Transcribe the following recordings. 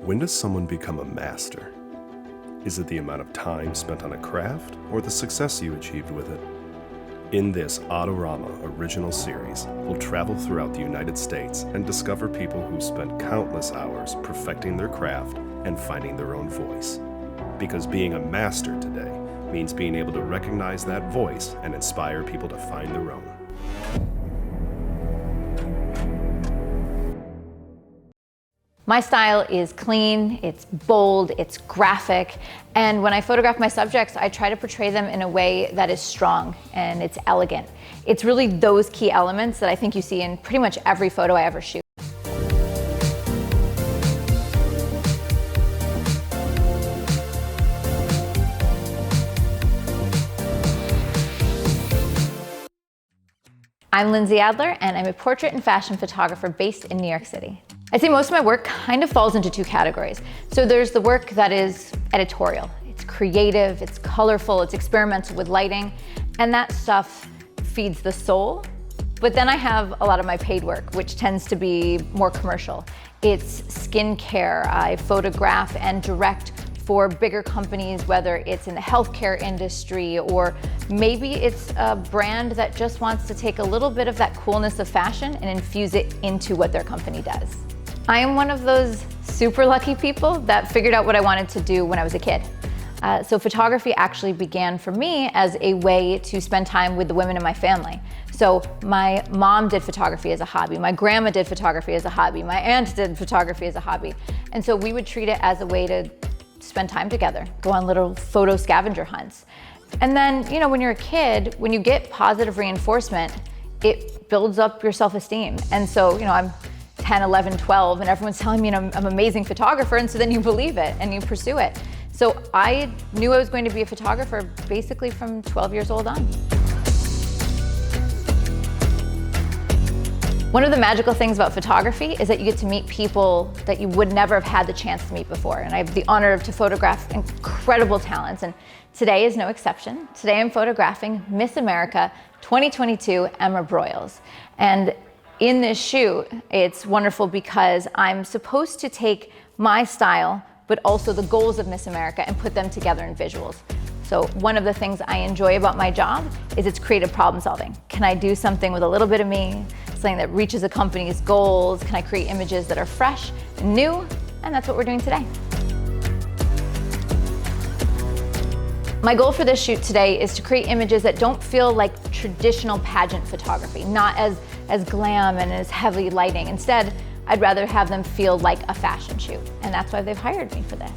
When does someone become a master? Is it the amount of time spent on a craft or the success you achieved with it? In this Adorama original series, we'll travel throughout the United States and discover people who spent countless hours perfecting their craft and finding their own voice. Because being a master today means being able to recognize that voice and inspire people to find their own. My style is clean, it's bold, it's graphic, and when I photograph my subjects, I try to portray them in a way that is strong and it's elegant. It's really those key elements that I think you see in pretty much every photo I ever shoot. I'm Lindsay Adler, and I'm a portrait and fashion photographer based in New York City. I'd say most of my work kind of falls into two categories. So there's the work that is editorial. It's creative, it's colorful, it's experimental with lighting, and that stuff feeds the soul. But then I have a lot of my paid work, which tends to be more commercial. It's skincare. I photograph and direct for bigger companies, whether it's in the healthcare industry or maybe it's a brand that just wants to take a little bit of that coolness of fashion and infuse it into what their company does. I am one of those super lucky people that figured out what I wanted to do when I was a kid. So photography actually began for me as a way to spend time with the women in my family. So my mom did photography as a hobby, my grandma did photography as a hobby, my aunt did photography as a hobby. And so we would treat it as a way to spend time together, go on little photo scavenger hunts. And then, you know, when you're a kid, when you get positive reinforcement, it builds up your self-esteem. And so, you know, I'm 10, 11, 12, and everyone's telling me I'm an amazing photographer, and so then you believe it and you pursue it. So I knew I was going to be a photographer basically from 12 years old on. One of the magical things about photography is that you get to meet people that you would never have had the chance to meet before. And I have the honor to photograph incredible talents, and today is no exception. Today I'm photographing Miss America 2022 Emma Broyles. And in this shoot, it's wonderful because I'm supposed to take my style, but also the goals of Miss America and put them together in visuals. So one of the things I enjoy about my job is it's creative problem solving. Can I do something with a little bit of me, something that reaches a company's goals? Can I create images that are fresh and new? And that's what we're doing today. My goal for this shoot today is to create images that don't feel like traditional pageant photography, not as glam and as heavy lighting. Instead, I'd rather have them feel like a fashion shoot, and that's why they've hired me for this.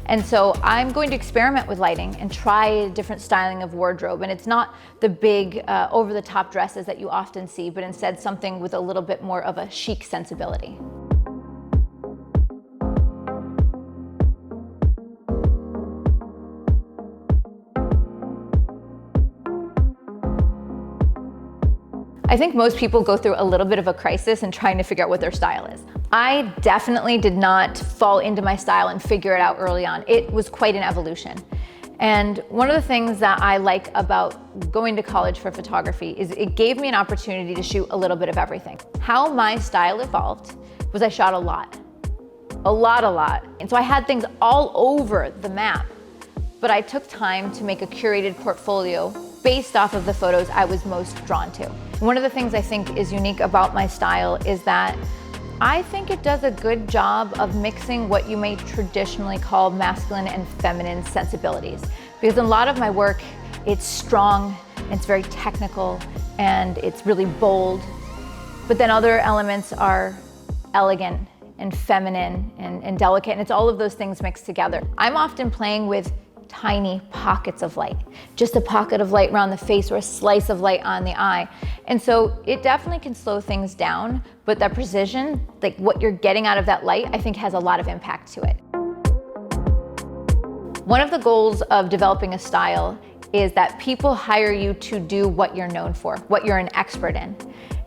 And so I'm going to experiment with lighting and try different styling of wardrobe. And it's not the big over-the-top dresses that you often see, but instead something with a little bit more of a chic sensibility. I think most people go through a little bit of a crisis in trying to figure out what their style is. I definitely did not fall into my style and figure it out early on. It was quite an evolution. And one of the things that I like about going to college for photography is it gave me an opportunity to shoot a little bit of everything. How my style evolved was I shot a lot. And so I had things all over the map, but I took time to make a curated portfolio based off of the photos I was most drawn to. One of the things I think is unique about my style is that I think it does a good job of mixing what you may traditionally call masculine and feminine sensibilities. Because in a lot of my work, it's strong, it's very technical, and it's really bold. But then other elements are elegant and feminine and delicate, and it's all of those things mixed together. I'm often playing with tiny pockets of light, just a pocket of light around the face or a slice of light on the eye. And so it definitely can slow things down, but that precision, like what you're getting out of that light, I think has a lot of impact to it. One of the goals of developing a style is that people hire you to do what you're known for, what you're an expert in.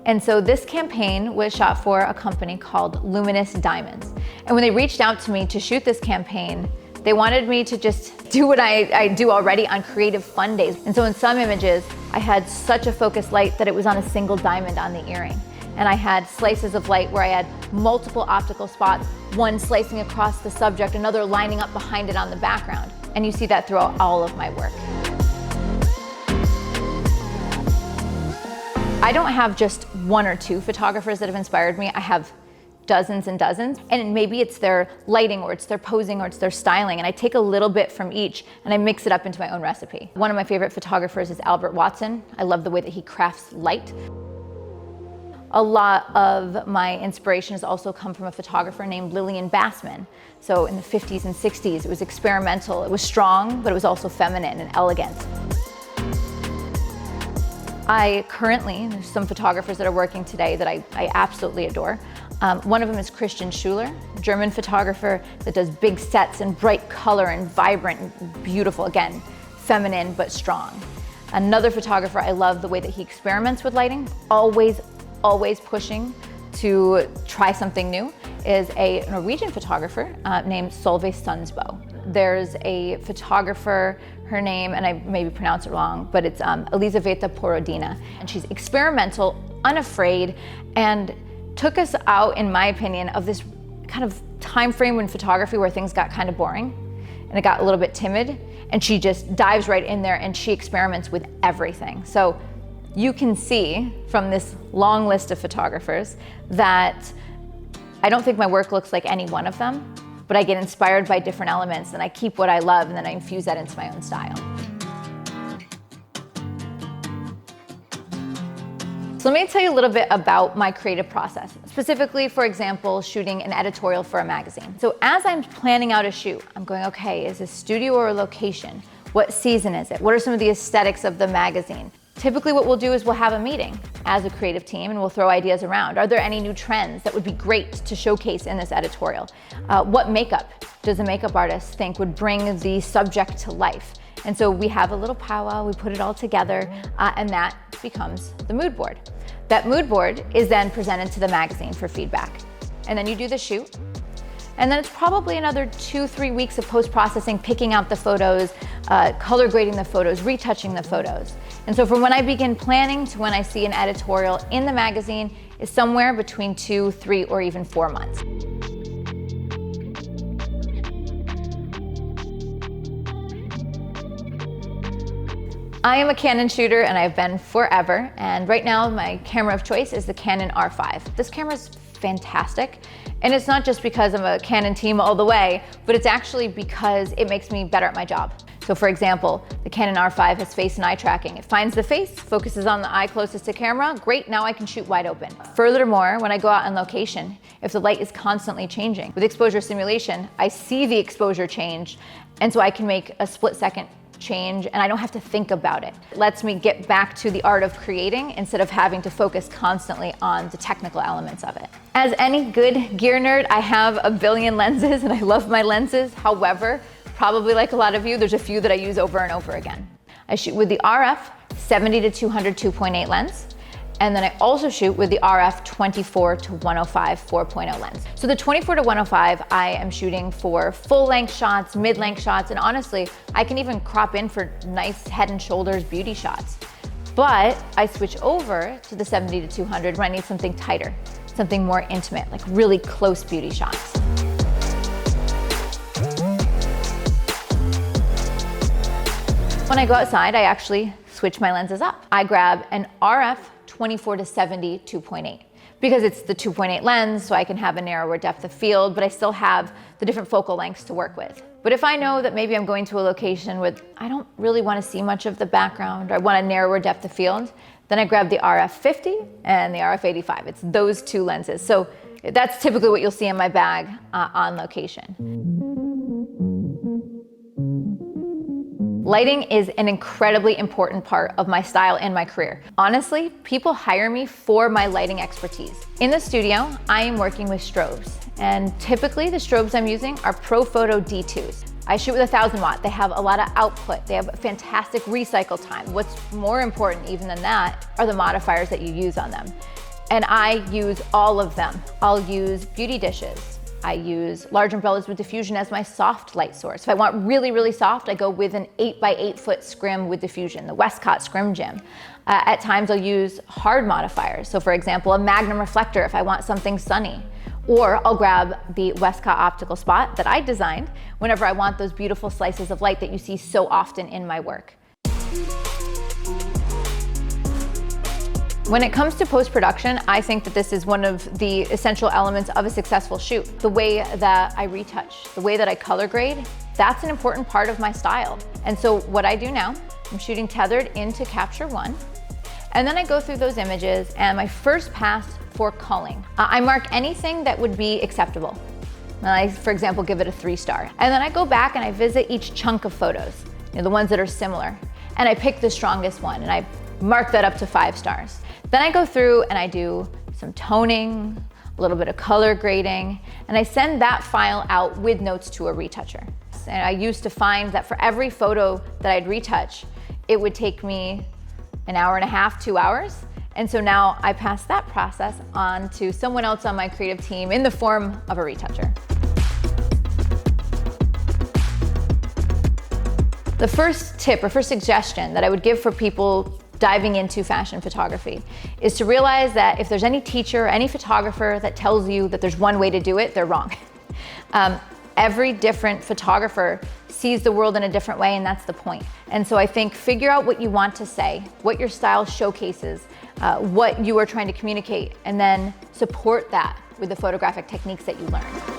And so this campaign was shot for a company called Luminous Diamonds. And when they reached out to me to shoot this campaign, they wanted me to just do what I do already on creative fun days. And so in some images, I had such a focused light that it was on a single diamond on the earring. and I had slices of light where I had multiple optical spots, one slicing across the subject, another lining up behind it on the background. And you see that throughout all of my work. I don't have just one or two photographers that have inspired me. I have dozens and dozens, and maybe it's their lighting, or it's their posing, or it's their styling, and I take a little bit from each and I mix it up into my own recipe. One of my favorite photographers is Albert Watson. I love the way that he crafts light. A lot of my inspirations also come from a photographer named Lillian Bassman. So in the 50s and 60s, it was experimental, it was strong, but it was also feminine and elegant. There's some photographers that are working today that I absolutely adore. One of them is Christian Schuler, German photographer that does big sets and bright color and vibrant and beautiful, again, feminine but strong. Another photographer, I love the way that he experiments with lighting, always pushing to try something new, is a Norwegian photographer named Solveig Sundsbo. There's a photographer, her name, and I maybe pronounce it wrong, but it's Elisaveta Porodina, and she's experimental, unafraid, and took us out, in my opinion, of this kind of time frame in photography where things got kind of boring and it got a little bit timid, and she just dives right in there and she experiments with everything. So you can see from this long list of photographers that I don't think my work looks like any one of them, but I get inspired by different elements and I keep what I love and then I infuse that into my own style. So let me tell you a little bit about my creative process, specifically, for example, shooting an editorial for a magazine. So as I'm planning out a shoot, I'm going, okay, is this studio or a location? What season is it? What are some of the aesthetics of the magazine? Typically what we'll do is we'll have a meeting as a creative team and we'll throw ideas around. Are there any new trends that would be great to showcase in this editorial? What makeup does a makeup artist think would bring the subject to life? And so we have a little powwow, we put it all together, and that becomes the mood board. That mood board is then presented to the magazine for feedback. And then you do the shoot. And then it's probably another 2-3 weeks of post-processing, picking out the photos, color grading the photos, retouching the photos. And so from when I begin planning to when I see an editorial in the magazine is somewhere between 2, 3, or even 4 months. I am a Canon shooter and I've been forever, and right now my camera of choice is the Canon R5. This camera is fantastic, and it's not just because I'm a Canon team all the way, but it's actually because it makes me better at my job. So for example, the Canon R5 has face and eye tracking. It finds the face, focuses on the eye closest to camera, great, now I can shoot wide open. Furthermore, when I go out on location, if the light is constantly changing, with exposure simulation, I see the exposure change, and so I can make a split-second change and I don't have to think about it. It lets me get back to the art of creating instead of having to focus constantly on the technical elements of it. As any good gear nerd, I have a billion lenses and I love my lenses. However, probably like a lot of you, there's a few that I use over and over again. I shoot with the RF 70-200 2.8 lens. And then I also shoot with the RF 24-105 4.0 lens. So the 24-105, I am shooting for full-length shots, mid-length shots, and honestly, I can even crop in for nice head and shoulders beauty shots. But I switch over to the 70-200 when I need something tighter, something more intimate, like really close beauty shots. When I go outside, I actually switch my lenses up. I grab an RF 24-70 2.8 because it's the 2.8 lens, so I can have a narrower depth of field, but I still have the different focal lengths to work with. But if I know that maybe I'm going to a location with, I don't really want to see much of the background, or I want a narrower depth of field, then I grab the RF 50 and the RF 85. It's those two lenses. So that's typically what you'll see in my bag on location. Lighting is an incredibly important part of my style and my career. Honestly, people hire me for my lighting expertise. In the studio, I am working with strobes, and typically the strobes I'm using are Profoto D2s. I shoot with 1000 watt. They have a lot of output. They have fantastic recycle time. What's more important even than that are the modifiers that you use on them. And I use all of them. I'll use beauty dishes. I use large umbrellas with diffusion as my soft light source. If I want really, really soft, I go with an 8x8 foot scrim with diffusion, the Westcott Scrim Gym. At times I'll use hard modifiers. So for example, a Magnum reflector if I want something sunny. Or I'll grab the Westcott optical spot that I designed whenever I want those beautiful slices of light that you see so often in my work. When it comes to post-production, I think that this is one of the essential elements of a successful shoot. The way that I retouch, the way that I color grade, that's an important part of my style. And so what I do now, I'm shooting tethered into Capture One, and then I go through those images and my first pass for culling. I mark anything that would be acceptable. I, for example, give it a 3-star. And then I go back and I visit each chunk of photos, the ones that are similar, and I pick the strongest one and I mark that up to 5 stars. Then I go through and I do some toning, a little bit of color grading, and I send that file out with notes to a retoucher. And I used to find that for every photo that I'd retouch, it would take me an hour and a half, 2 hours. And so now I pass that process on to someone else on my creative team in the form of a retoucher. The first tip or first suggestion that I would give for people diving into fashion photography is to realize that if there's any teacher, any photographer that tells you that there's one way to do it, they're wrong. Every different photographer sees the world in a different way, and that's the point. And so I think figure out what you want to say, what your style showcases, what you are trying to communicate, and then support that with the photographic techniques that you learn.